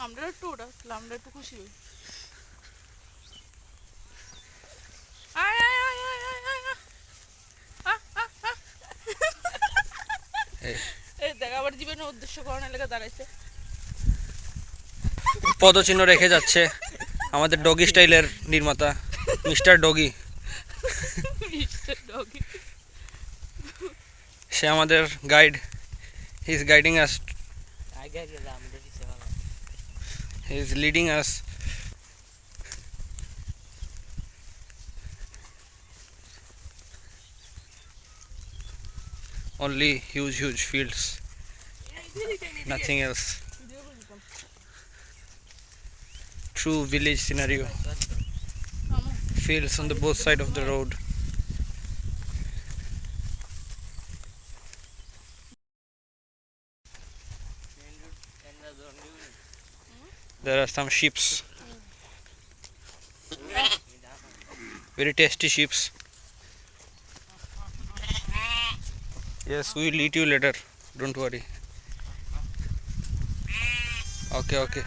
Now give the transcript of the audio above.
আমরা একটু ওড়াচ্ছিল, আমরা একটু খুশি হই। আয় আয় আয় আয় আয় আয় আয়। এই দেখ আবার জীবনের উদ্দেশ্য করার লেগে দাঁড়াইছে। পদচিহ্ন রেখে যাচ্ছে আমাদের ডগি স্টাইলের নির্মাতা মিস্টার ডগি। Mister Doggy. সে আমাদের guide, he is guiding us, he is leading us. Only huge fields, nothing else. True village scenario. Fields on the both side of the road. There are some sheep, very tasty sheep. Yes, we will eat you later, don't worry. Okay.